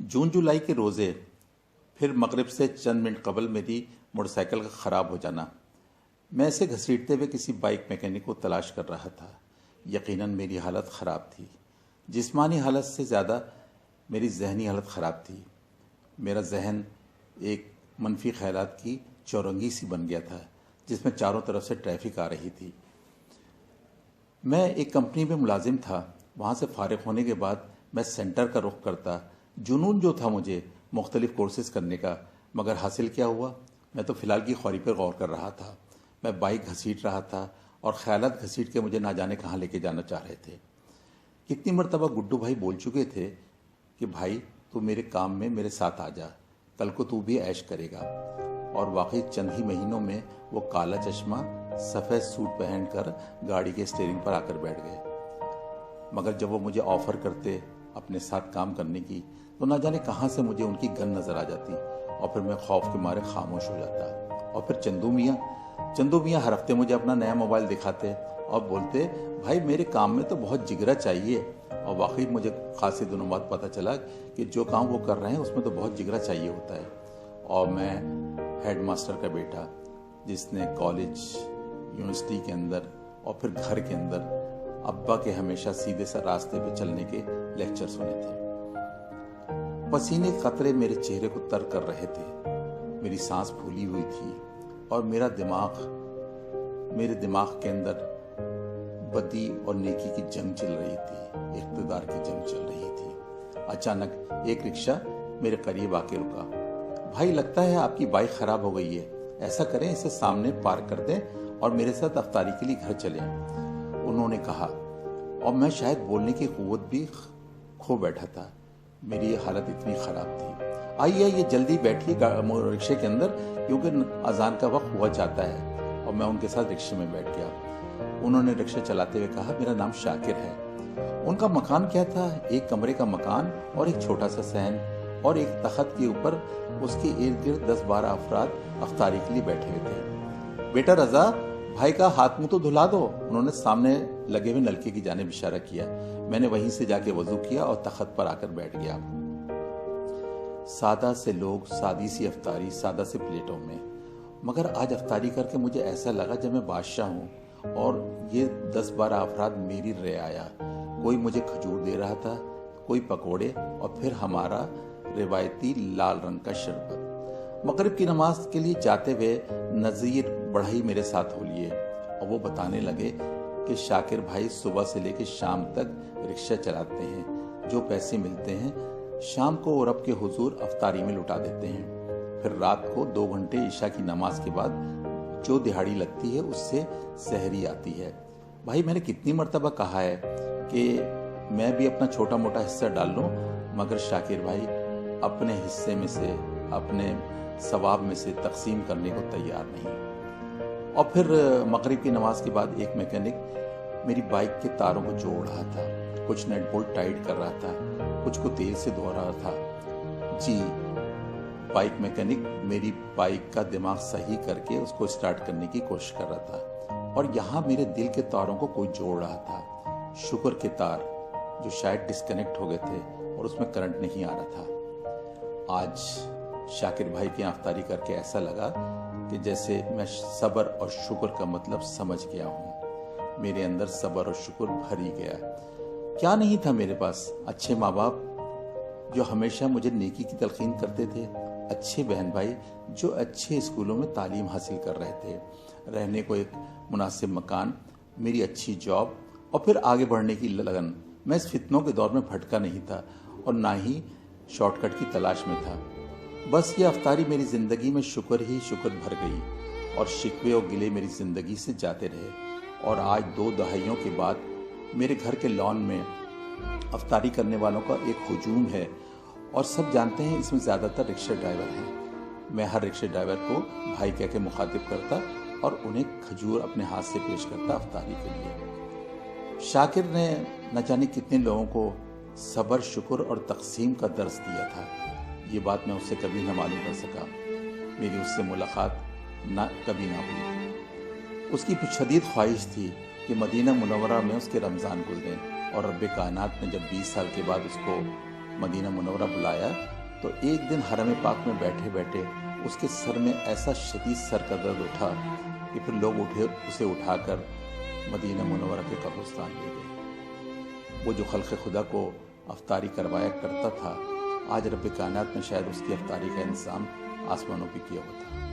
जून जुलाई के रोज़े, फिर मगरिब से चंद मिनट कबल मेरी मोटरसाइकिल का ख़राब हो जाना। मैं इसे घसीटते हुए किसी बाइक मैकेनिक को तलाश कर रहा था। यकीनन मेरी हालत ख़राब थी। जिस्मानी हालत से ज़्यादा मेरी जहनी हालत ख़राब थी। मेरा जहन एक मनफी ख्यालात की चौरंगी सी बन गया था, जिसमें चारों तरफ से ट्रैफिक आ रही थी। मैं एक कंपनी में मुलाजिम था। वहाँ से फारिग होने के बाद मैं सेंटर का रुख करता। जुनून जो था मुझे मुख्तलिफ कोर्सेज करने का, मगर हासिल क्या हुआ? मैं तो फ़िलहाल की ख्वारी पर गौर कर रहा था। मैं बाइक घसीट रहा था और ख्यालात घसीट के मुझे ना जाने कहाँ लेके जाना चाह रहे थे। कितनी मरतबा गुड्डू भाई बोल चुके थे कि भाई तू मेरे काम में मेरे साथ आ जा, कल को तू भी ऐश करेगा। और वाकई चंद ही महीनों में वो काला चश्मा सफ़ेद सूट पहनकर गाड़ी के स्टीयरिंग पर आकर बैठ गए। मगर जब वो मुझे ऑफ़र करते अपने साथ काम करने की, तो ना जाने कहाँ से मुझे उनकी गन नज़र आ जाती और फिर मैं खौफ के मारे खामोश हो जाता। और फिर चंदू मियाँ हर हफ्ते मुझे अपना नया मोबाइल दिखाते और बोलते, भाई मेरे काम में तो बहुत जिगरा चाहिए। और वाकई मुझे खासे दिनों बाद पता चला कि जो काम वो कर रहे हैं उसमें तो बहुत जिगरा चाहिए होता है। और मैं हेड मास्टर का बेटा, जिसने कॉलेज, यूनिवर्सिटी के अंदर और फिर घर के अंदर अब्बा के हमेशा सीधे सा रास्ते पे चलने के लेक्चर सुने थे। पसीने कतरे मेरे चेहरे को तर कर रहे थे। मेरी सांस फूली हुई थी और मेरे दिमाग के अंदर बदी और नेकी की जंग चल रही थी, इख्तिदार की जंग चल रही थी। अचानक एक रिक्शा मेरे करीब आके रुका। भाई, लगता है आपकी बाइक खराब हो गई है। ऐसा करें, इसे सामने पार्क कर दें और मेरे साथ अफ्तारी के लिए घर चलें, उन्होंने कहा। और मैं शायद बोलने की कुव्वत भी खो बैठा था। मेरी हालत इतनी ख़राब थी। आइए जल्दी बैठिए रिक्शे के अंदर, क्योंकि अजान का वक्त हुआ जाता है। और मैं उनके साथ रिक्शे में बैठ गया। उन्होंने रिक्शा चलाते हुए कहा, मेरा नाम शाकिर है। उनका मकान क्या था? एक कमरे का मकान और एक छोटा सा सहन और एक तख्त के ऊपर उसके इर्द गिर्द 10-12 अफराद अफ्तारी के लिए बैठे हुए थे। बेटा रजा, भाई का हाथ मुंह तो धुला दो, उन्होंने सामने लगे हुए नलके की जानिब इशारा किया। मैंने वहीं से जाके वजू किया और तख्त पर आकर बैठ गया। सादा से लोग, सादी सी अफ्तारी, सादा से प्लेटों में। मगर आज अफ्तारी करके मुझे ऐसा लगा जब मैं बादशाह हूँ और ये 10-12 अफराद मेरी रियाया। कोई मुझे खजूर दे रहा था, कोई पकोड़े और फिर हमारा रिवायती लाल रंग का शरबत। मगरिब की नमाज के लिए जाते हुए नज़ीर बढ़ई मेरे साथ हो लिए और वो बताने लगे कि शाकिर भाई सुबह से लेकर शाम तक रिक्शा चलाते हैं। जो पैसे मिलते हैं शाम को रब के हुजूर अफ्तारी में लुटा देते हैं। फिर रात को 2 घंटे ईशा की नमाज के बाद जो दिहाड़ी लगती है उससे सहरी आती है। भाई, मैंने कितनी मर्तबा कहा है कि मैं भी अपना छोटा मोटा हिस्सा डाल लूं, मगर शाकिर भाई अपने हिस्से में से, अपने सवाब में से तकसीम करने को तैयार नहीं। और फिर मगरिब की नमाज के बाद एक मैकेनिक मेरी बाइक के तारों को जोड़ रहा था, कुछ नट बोल्ट टाइट कर रहा था, कुछ को तेल से धो रहा था। जी, बाइक मैकेनिक मेरी बाइक का दिमाग सही करके उसको स्टार्ट करने की कोशिश कर रहा था। और यहाँ मेरे दिल के तारों को कोई जोड़ रहा था, शुक्र के तार जो शायद डिस्कनेक्ट हो गए थे और उसमें करंट नहीं आ रहा था। आज शाकिर भाई की अफ्तारी करके ऐसा लगा कि जैसे मैं सब्र और शुक्र का मतलब समझ गया हूँ। मेरे अंदर सब्र और शुक्र भर ही गया। क्या नहीं था मेरे पास? अच्छे माँ बाप जो हमेशा मुझे नेकी की तलकीन करते थे, अच्छे बहन भाई जो अच्छे स्कूलों में तालीम हासिल कर रहे थे, रहने को एक मुनासिब मकान, मेरी अच्छी जॉब और फिर आगे बढ़ने की लगन। मैं इस फितनों के दौर में भटका नहीं था और ना ही शॉर्टकट की तलाश में था। बस ये अफ्तारी मेरी ज़िंदगी में शुक्र ही शुक्र भर गई और शिकवे और गिले मेरी ज़िंदगी से जाते रहे। और आज 2 दहाइयों के बाद मेरे घर के लॉन में अफ्तारी करने वालों का एक हुजूम है और सब जानते हैं इसमें ज़्यादातर रिक्शा ड्राइवर हैं। मैं हर रिक्शा ड्राइवर को भाई कह के मुखातिब करता और उन्हें खजूर अपने हाथ से पेश करता अफ्तारी के लिए। शाकिर ने न जाने कितने लोगों को सब्र, शुक्र और तकसीम का दर्स दिया था। ये बात मैं उससे कभी न मालूम कर सका। मेरी उससे मुलाकात कभी ना हुई। उसकी शदीद ख्वाहिश थी कि मदीना मुनव्वरा में उसके रमज़ान गुजरें और रब्बे कायनात ने जब 20 साल के बाद उसको مدینہ منورہ بلایا تو ایک دن حرم پاک میں بیٹھے بیٹھے اس کے سر میں ایسا شدید سر کا درد اٹھا کہ پھر لوگ اسے اٹھا کر مدینہ منورہ کے قبرستان لے گئے۔ وہ جو خلق خدا کو افطاری کروایا کرتا تھا، آج رب کائنات نے شاید اس کی افطاری کا انتظام آسمانوں پہ کیا ہوتا۔